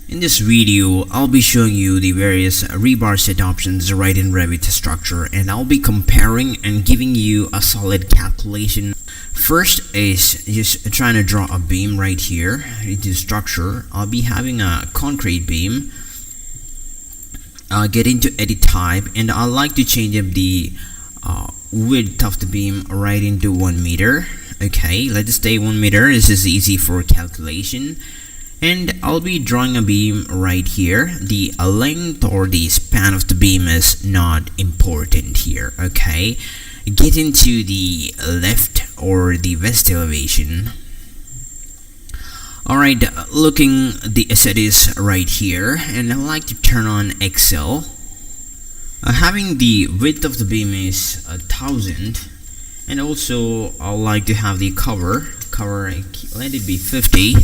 In this video, I'll be showing you the various rebar set options right in Revit Structure, and I'll be comparing and giving you a solid calculation. First is just trying to draw a beam right here into structure. I'll be having a concrete beam. I'll get into edit type, and I like to change up the width of the beam right into 1 meter. Okay, let's stay 1 meter. This is easy for calculation. And I'll be drawing a beam right here. The length or the span of the beam is not important here. Okay, get into the left or the west elevation. Alright, looking the asset is right here, and I like to turn on Excel. Having the width of the beam is 1000, and also I like to have the cover, let it be 50.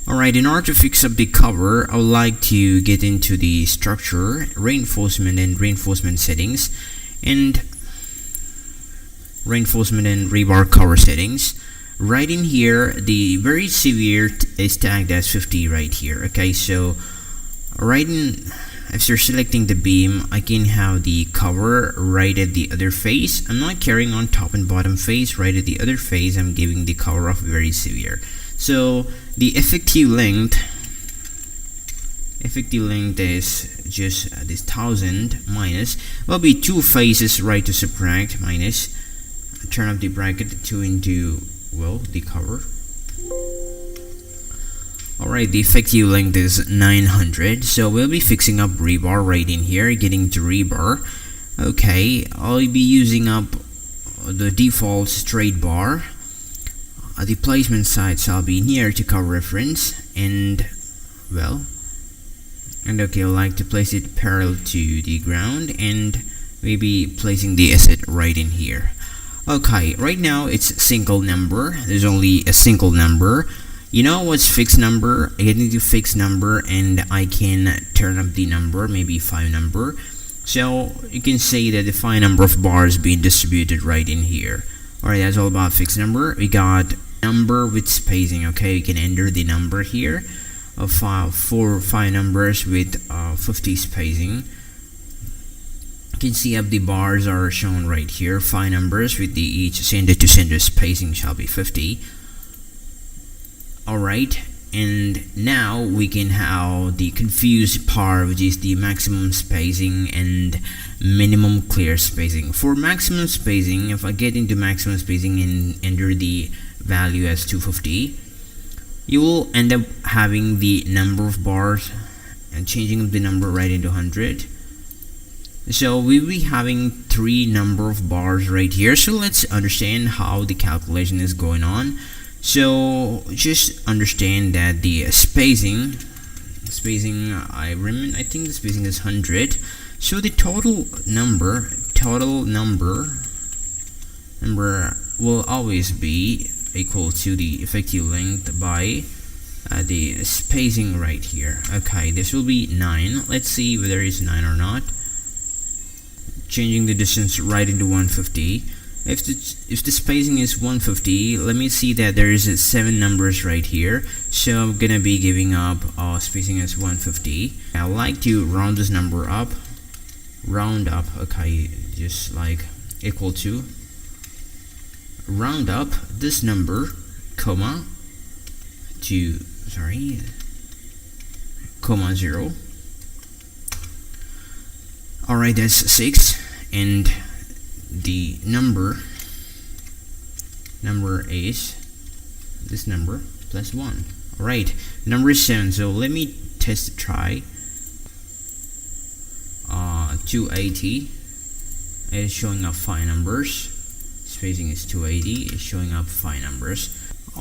Alright, in order to fix up the cover, I would like to get into the structure, reinforcement and reinforcement settings, and reinforcement and rebar cover settings. Right in here, the very severe is tagged as 50 right here. Okay, so right in, after selecting the beam, I can have the cover right at the other face. I'm not carrying on top and bottom face. Right at the other face, I'm giving the cover of very severe. So the effective length is just this 1000 minus will be 2 faces right to subtract minus, turn up the bracket 2 into, well, the cover. Alright, the effective length is 900, so we'll be fixing up rebar right in here, getting to rebar. Okay, I'll be using up the default straight bar. The placement sites I'll be near to cover reference, and well, and okay, I like to place it parallel to the ground, and maybe placing the asset right in here. Okay, right now it's single number. There's only a single number. You know what's fixed number? I get into fixed number, and I can turn up the number, maybe 5 number. So you can say that the 5 number of bars being distributed right in here. Alright, that's all about fixed number. We got number with spacing. Okay, you can enter the number here of 5 numbers with 50 spacing. You can see up the bars are shown right here, 5 numbers with the each center to center spacing shall be 50. Alright, and now we can have the confused part, which is the maximum spacing and minimum clear spacing. For maximum spacing, if I get into maximum spacing and enter the value as 250, you will end up having the number of bars and changing the number right into 100. So we'll be having 3 number of bars right here. So let's understand how the calculation is going on. So just understand that the spacing I think the spacing is 100. So the total number will always be equal to the effective length by the spacing right here. Okay, this will be 9. Let's see whether it's 9 or not. Changing the distance right into 150. If the spacing is 150, let me see that there is 7 numbers right here. So I'm gonna be giving up spacing as 150. I like to round this number up. Round up, okay, just like equal to. Round up this number, comma, to, comma 0. Alright, that's 6, and the number is this number plus 1. Alright, number is 7, so let me test try. 280 is showing up 5 numbers. Spacing is 280, is showing up 5 numbers.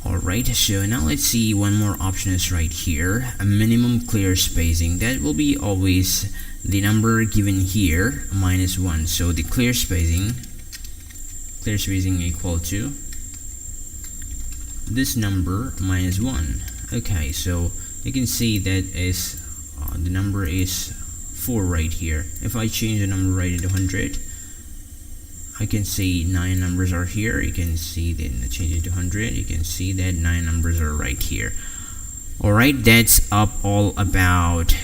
Alright, so now let's see one more option is right here, a minimum clear spacing. That will be always the number given here minus 1. So the clear spacing equal to this number minus 1. Okay, so you can see that is the number is 4 right here. If I change the number right into 100, I can see 9 numbers are here. You can see, then change it to 100. You can see that 9 numbers are right here. Alright, that's all about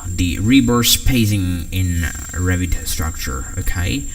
the rebar spacing in Revit Structure. Okay.